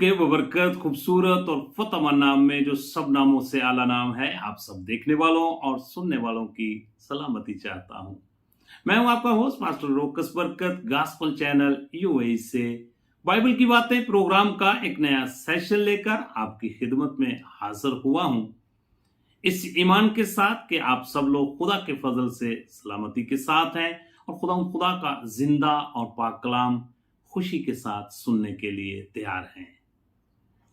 के बबरकत खूबसूरत और फतहमंद नाम में जो सब नामों से आला नाम है, आप सब देखने वालों और सुनने वालों की सलामती चाहता हूं। मैं हूं आपका होस्ट पास्टर रोकस बरकत, गॉस्पेल चैनल यूएई से बाइबल की बातें प्रोग्राम का एक नया सेशन लेकर आपकी खिदमत में हाजिर हुआ हूं, इस ईमान के साथ कि आप सब लोग खुदा के फजल से सलामती के साथ हैं और खुदा का जिंदा और पाक कलाम खुशी के साथ सुनने के लिए तैयार हैं।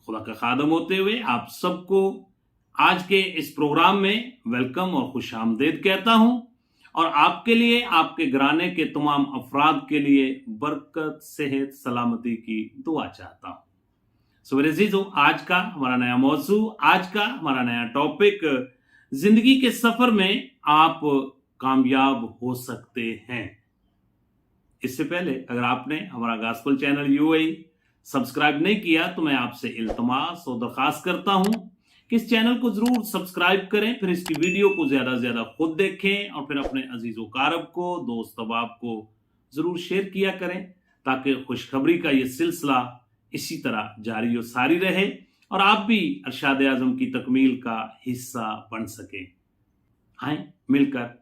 खुदा का खादम होते हुए आप सबको आज के इस प्रोग्राम में वेलकम और खुशामदीद कहता हूं और आपके लिए, आपके घराने के तमाम अफराद के लिए बरकत, सेहत, सलामती की दुआ चाहता हूं। सवेरे अजीजों, आज का हमारा नया मौजू, आज का हमारा नया टॉपिक, जिंदगी के सफर में आप कामयाब हो सकते हैं। इससे पहले अगर आपने हमारा गॉस्पेल चैनल यूएई सब्सक्राइब नहीं किया तो मैं आपसे इल्तमास और दरखास्त करता हूं कि इस चैनल को जरूर सब्सक्राइब करें, फिर इसकी वीडियो को ज्यादा से ज्यादा खुद देखें और फिर अपने अजीजों कारब को, दोस्त अहबाब को जरूर शेयर किया करें ताकि खुशखबरी का ये सिलसिला इसी तरह जारी और सारी रहे और आप भी अरशाद आजम की तकमील का हिस्सा बन सकें। आए मिलकर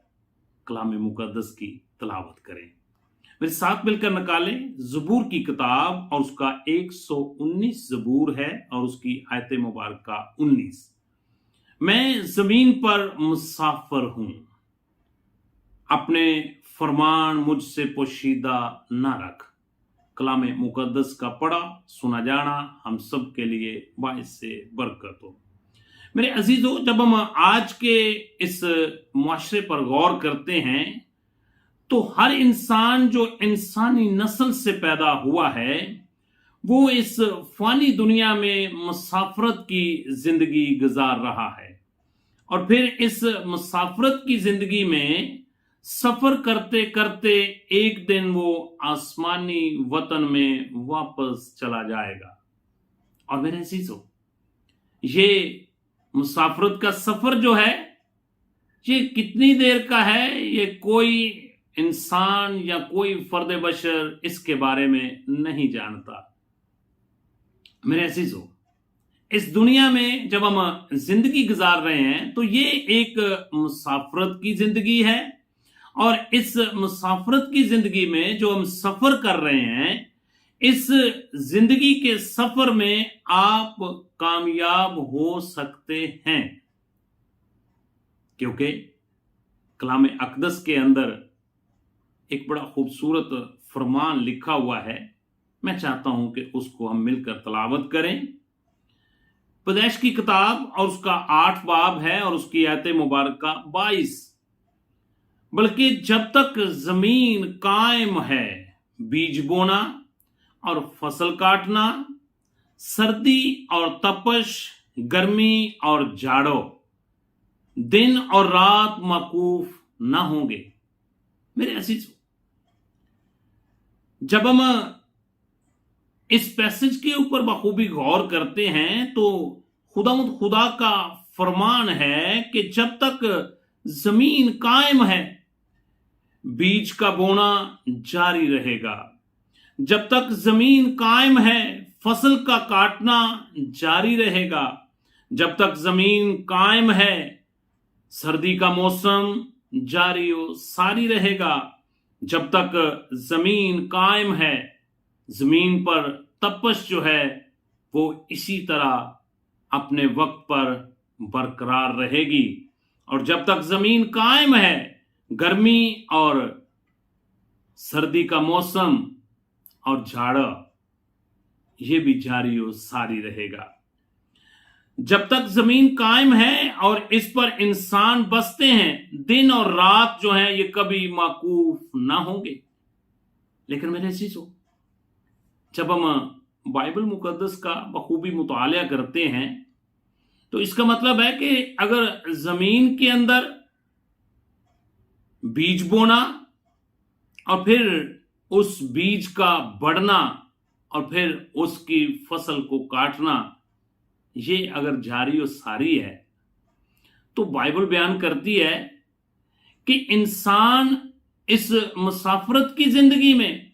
कलाम मुकद्दस की तिलावत करें। मेरे साथ मिलकर निकालें ज़बूर की किताब और उसका 119 ज़बूर है और उसकी आयत मुबारक 19। मैं जमीन पर मुसाफिर हूं, अपने फरमान मुझसे पोशीदा ना रख। कलाम मुकद्दस का पढ़ा सुना जाना हम सब के लिए बाइस से बरकत हो। मेरे अजीजों, जब हम आज के इस मुआशरे पर गौर करते हैं तो हर इंसान जो इंसानी नस्ल से पैदा हुआ है वो इस फानी दुनिया में मुसाफरत की जिंदगी गुजार रहा है और फिर इस मुसाफरत की जिंदगी में सफर करते करते एक दिन वो आसमानी वतन में वापस चला जाएगा। और मेरे अजीजों, ये मुसाफरत का सफर जो है ये कितनी देर का है, ये कोई इंसान या कोई फर्द बशर इसके बारे में नहीं जानता। मेरे अजीजों, इस दुनिया में जब हम जिंदगी गुजार रहे हैं तो ये एक मुसाफरत की जिंदगी है और इस मुसाफरत की जिंदगी में जो हम सफर कर रहे हैं, इस जिंदगी के सफर में आप कामयाब हो सकते हैं, क्योंकि कलाम अक़दस के अंदर एक बड़ा खूबसूरत फरमान लिखा हुआ है। मैं चाहता हूं कि उसको हम मिलकर तलावत करें। पैदाइश की किताब और उसका 8 बाब है और उसकी आयत मुबारक 22। बल्कि जब तक जमीन कायम है, बीज बोना और फसल काटना, सर्दी और तपश, गर्मी और जाड़ो, दिन और रात मौकूफ ना होंगे। मेरे अजीजों, जब हम इस पैसेज के ऊपर बखूबी गौर करते हैं तो खुदा का फरमान है कि जब तक जमीन कायम है बीज का बोना जारी रहेगा, जब तक जमीन कायम है फसल का काटना जारी रहेगा, जब तक जमीन कायम है सर्दी का मौसम जारी और सारी रहेगा, जब तक जमीन कायम है जमीन पर तपश जो है वो इसी तरह अपने वक्त पर बरकरार रहेगी, और जब तक जमीन कायम है गर्मी और सर्दी का मौसम और जाड़ा ये भी जारी और सारी रहेगा। जब तक जमीन कायम है और इस पर इंसान बसते हैं, दिन और रात जो है ये कभी माकूफ ना होंगे। लेकिन मेरे अजीजों, जब हम बाइबल मुकद्दस का बखूबी मुताला करते हैं तो इसका मतलब है कि अगर जमीन के अंदर बीज बोना और फिर उस बीज का बढ़ना और फिर उसकी फसल को काटना ये अगर जारी और सारी है तो बाइबल बयान करती है कि इंसान इस मुसाफरत की जिंदगी में,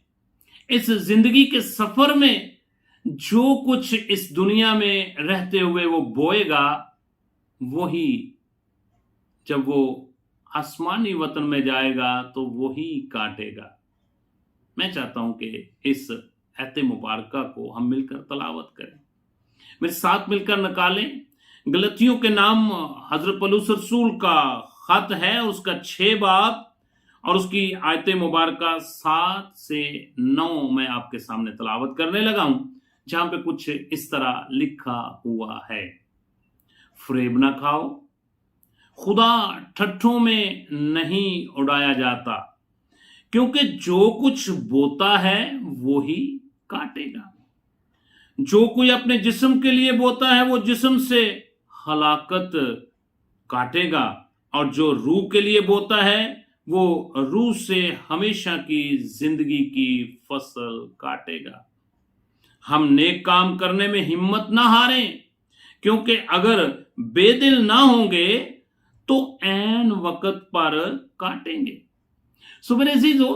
इस जिंदगी के सफर में जो कुछ इस दुनिया में रहते हुए वो बोएगा, वही जब वो आसमानी वतन में जाएगा तो वही काटेगा। मैं चाहता हूं कि इस आयत मुबारका को हम मिलकर तलावत करें। मेरे साथ मिलकर निकालें। गलतियों के नाम हजरत पौलुस रसूल का खत है, उसका 6 बाब और उसकी आयत मुबारका 7 से 9 मैं आपके सामने तलावत करने लगा हूं, जहां पे कुछ इस तरह लिखा हुआ है। फरेब ना खाओ, खुदा ठट्ठों में नहीं उड़ाया जाता, क्योंकि जो कुछ बोता है वो ही काटेगा। जो कोई अपने जिस्म के लिए बोता है वो जिस्म से हलाकत काटेगा, और जो रूह के लिए बोता है वो रूह से हमेशा की जिंदगी की फसल काटेगा। हम नेक काम करने में हिम्मत ना हारें, क्योंकि अगर बेदिल ना होंगे तो ऐन वक्त पर काटेंगे। सो मेरे अजीजों,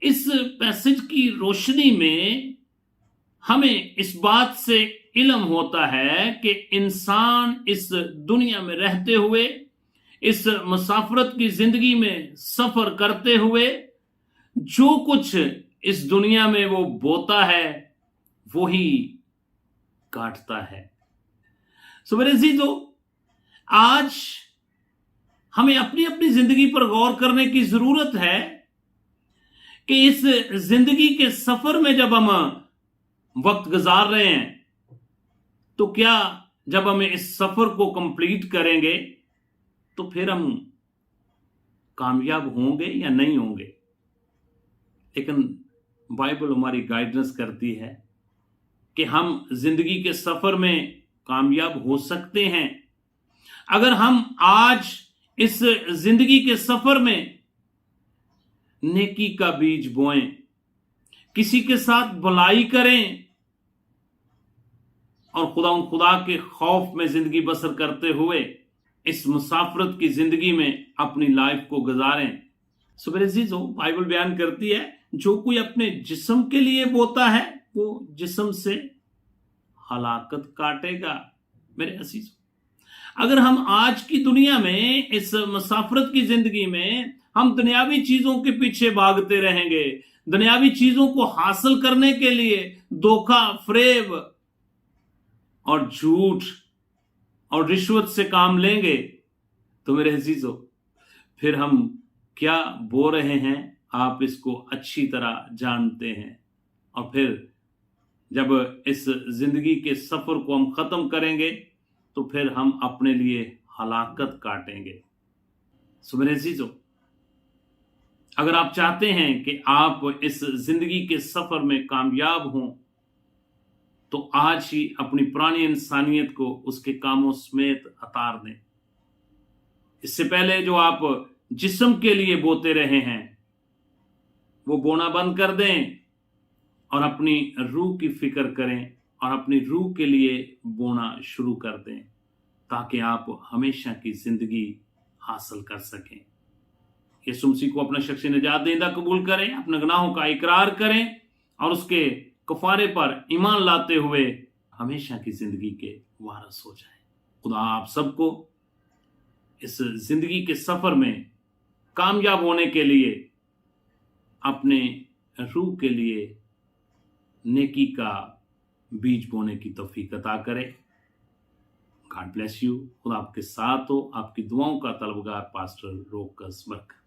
इस पैसेज की रोशनी में हमें इस बात से इल्म होता है कि इंसान इस दुनिया में रहते हुए, इस मुसाफरत की जिंदगी में सफर करते हुए, जो कुछ इस दुनिया में वो बोता है वो ही काटता है। सो मेरे अजीजों, आज हमें अपनी अपनी जिंदगी पर गौर करने की जरूरत है कि इस जिंदगी के सफर में जब हम वक्त गुजार रहे हैं, तो क्या जब हम इस सफर को कंप्लीट करेंगे तो फिर हम कामयाब होंगे या नहीं होंगे? लेकिन बाइबल हमारी गाइडेंस करती है कि हम जिंदगी के सफर में कामयाब हो सकते हैं अगर हम आज इस जिंदगी के सफर में नेकी का बीज बोएं, किसी के साथ भलाई करें और खुदा के खौफ में जिंदगी बसर करते हुए इस मुसाफरत की जिंदगी में अपनी लाइफ को गुजारें। सो मेरे अजीजों, बाइबल बयान करती है, जो कोई अपने जिस्म के लिए बोता है वो जिस्म से हलाकत काटेगा। मेरे अजीजों, अगर हम आज की दुनिया में इस मुसाफरत की जिंदगी में हम दुनियावी चीजों के पीछे भागते रहेंगे, दुनियावी चीजों को हासिल करने के लिए धोखा, फरेब और झूठ और रिश्वत से काम लेंगे, तो मेरे अजीजों, फिर हम क्या बो रहे हैं आप इसको अच्छी तरह जानते हैं। और फिर जब इस जिंदगी के सफर को हम खत्म करेंगे तो फिर हम अपने लिए हलाकत काटेंगे। सो मेरे अजीजों, अगर आप चाहते हैं कि आप इस जिंदगी के सफर में कामयाब हों, तो आज ही अपनी पुरानी इंसानियत को उसके कामों समेत उतार दें। इससे पहले जो आप जिस्म के लिए बोते रहे हैं वो बोना बंद कर दें और अपनी रूह की फिक्र करें और अपनी रूह के लिए बोना शुरू कर दें, ताकि आप हमेशा की जिंदगी हासिल कर सकें। यीशु मसीह को अपना शख्सी निजात देंदा कबूल करें, अपने गुनाहों का इकरार करें और उसके कफारे पर ईमान लाते हुए हमेशा की जिंदगी के वारिस हो जाएं। खुदा आप सबको इस जिंदगी के सफर में कामयाब होने के लिए अपने रूह के लिए नेकी का बीज बोने की तौफीक अता करे। God bless you. खुदा आपके साथ हो। आपकी दुआओं का तलबगार पास्टर रोकस बरकत।